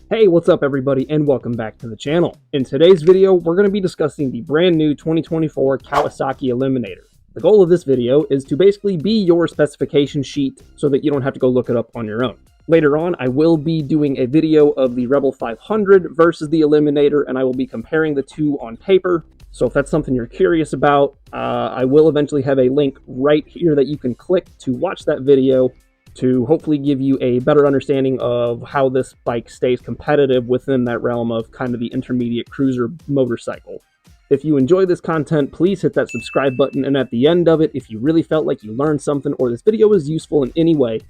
Hey, what's up everybody, and welcome back to the channel. In today's video, we're going to be discussing the brand new 2024 Kawasaki Eliminator. The goal of this video is to basically be your specification sheet so that you don't have to go look it up on your own. Later on, I will be doing a video of the Rebel 500 versus the Eliminator, and I will be comparing the two on paper. So if that's something you're curious about, I will eventually have a link right here that you can click to watch that video to hopefully give you a better understanding of how this bike stays competitive within that realm of kind of the intermediate cruiser motorcycle. If you enjoy this content, please hit that subscribe button, and at the end of it, if you really felt like you learned something or this video was useful in any way,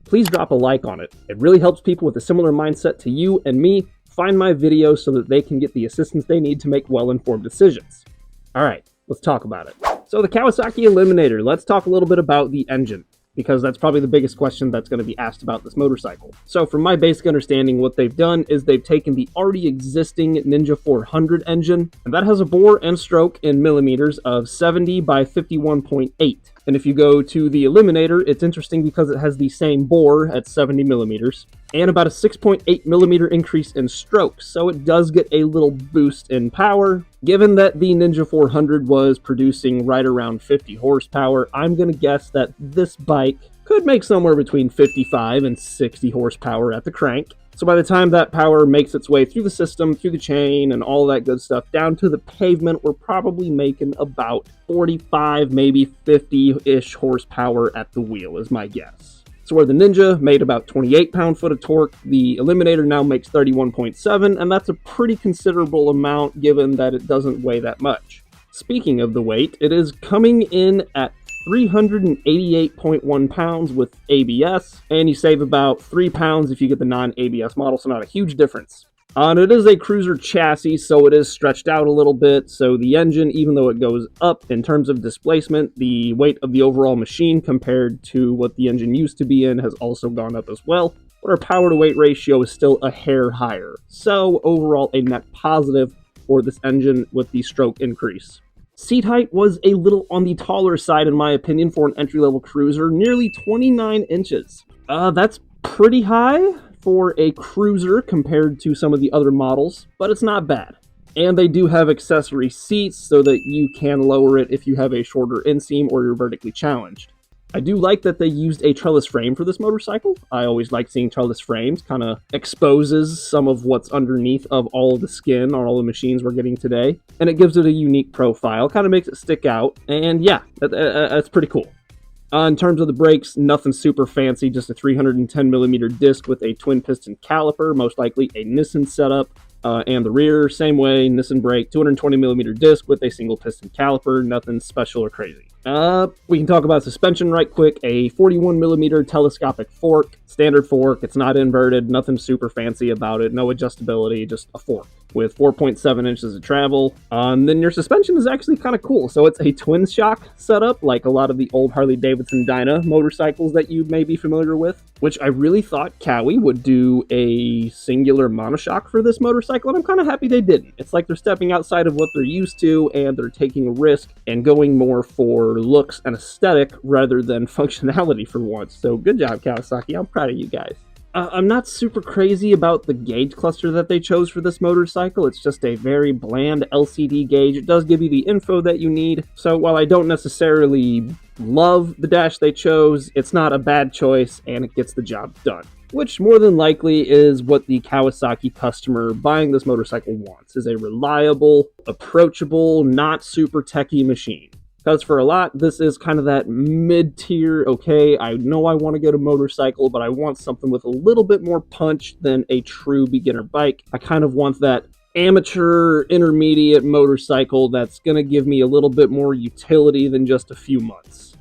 please drop a like on it. It really helps people with a similar mindset to you and me find my videos so that they can get the assistance they need to make well-informed decisions. Alright, let's talk about it. So the Kawasaki Eliminator, let's talk a little bit about the engine, because that's probably the biggest question that's going to be asked about this motorcycle. So from my basic understanding, what they've done is they've taken the already existing Ninja 400 engine, and that has a bore and stroke in millimeters of 70 by 51.8. And if you go to the Eliminator, it's interesting because it has the same bore at 70 millimeters and about a 6.8 millimeter increase in stroke, so it does get a little boost in power. Given that the Ninja 400 was producing right around 50 horsepower, I'm going to guess that this bike could make somewhere between 55 and 60 horsepower at the crank. So by the time that power makes its way through the system, through the chain, and all that good stuff, down to the pavement, we're probably making about 45, maybe 50-ish horsepower at the wheel is my guess. So where the Ninja made about 28 pound-foot of torque, the Eliminator now makes 31.7, and that's a pretty considerable amount given that it doesn't weigh that much. Speaking of the weight, it is coming in at 388.1 pounds with ABS, and you save about 3 pounds if you get the non-ABS model, so not a huge difference. And it is a cruiser chassis, so it is stretched out a little bit, so the engine, even though it goes up in terms of displacement, the weight of the overall machine compared to what the engine used to be in has also gone up as well, but our power-to-weight ratio is still a hair higher. So overall, a net positive for this engine with the stroke increase. Seat height was a little on the taller side in my opinion for an entry-level cruiser, nearly 29 inches. That's pretty high for a cruiser compared to some of the other models, but it's not bad. And they do have accessory seats so that you can lower it if you have a shorter inseam or you're vertically challenged. I do like that they used a trellis frame for this motorcycle. I always like seeing trellis frames, kind of exposes some of what's underneath of all of the skin on all the machines we're getting today. And it gives it a unique profile, kind of makes it stick out, and yeah, that's pretty cool. In terms of the brakes, nothing super fancy, just a 310mm disc with a twin piston caliper, most likely a Nissan setup. And the rear, same way, Nissan brake, 220mm disc with a single piston caliper, nothing special or crazy. We can talk about suspension right quick. A 41mm telescopic fork, standard fork, it's not inverted, nothing super fancy about it, no adjustability, just a fork with 4.7 inches of travel. And then your suspension is actually kind of cool. So it's a twin shock setup, like a lot of the old Harley-Davidson Dyna motorcycles that you may be familiar with, which I really thought Kawi would do a singular monoshock for this motorcycle, and I'm kind of happy they didn't. It's like they're stepping outside of what they're used to, and they're taking a risk and going more for looks and aesthetic rather than functionality for once. So good job, Kawasaki. I'm proud of you guys. I'm not super crazy about the gauge cluster that they chose for this motorcycle. It's just a very bland LCD gauge. It does give you the info that you need. So while I don't necessarily love the dash they chose, it's not a bad choice and it gets the job done. Which more than likely is what the Kawasaki customer buying this motorcycle wants, is a reliable, approachable, not super techy machine. Because for a lot, this is kind of that mid-tier, okay, I know I want to get a motorcycle, but I want something with a little bit more punch than a true beginner bike. I kind of want that amateur, intermediate motorcycle that's going to give me a little bit more utility than just a few months.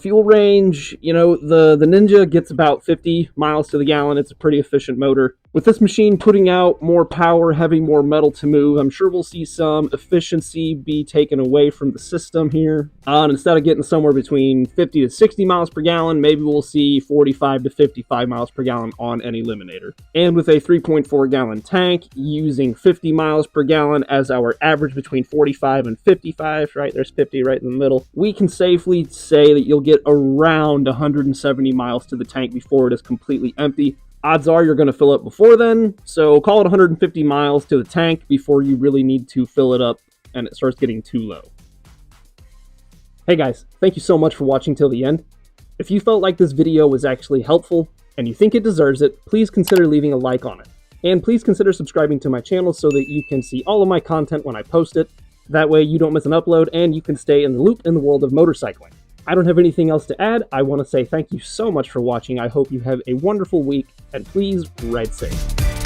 Fuel range, you know, the Ninja gets about 50 miles to the gallon. It's a pretty efficient motor. With this machine putting out more power, having more metal to move, I'm sure we'll see some efficiency be taken away from the system here. And instead of getting somewhere between 50 to 60 miles per gallon, maybe we'll see 45 to 55 miles per gallon on an Eliminator. And with a 3.4 gallon tank, using 50 miles per gallon as our average between 45 and 55, right? There's 50 right in the middle. We can safely say that you'll get around 170 miles to the tank before it is completely empty. Odds are you're going to fill up before then, so call it 150 miles to the tank before you really need to fill it up and it starts getting too low. Hey guys, thank you so much for watching till the end. If you felt like this video was actually helpful and you think it deserves it, please consider leaving a like on it. And please consider subscribing to my channel so that you can see all of my content when I post it. That way you don't miss an upload and you can stay in the loop in the world of motorcycling. I don't have anything else to add. I want to say thank you so much for watching. I hope you have a wonderful week, and please ride safe.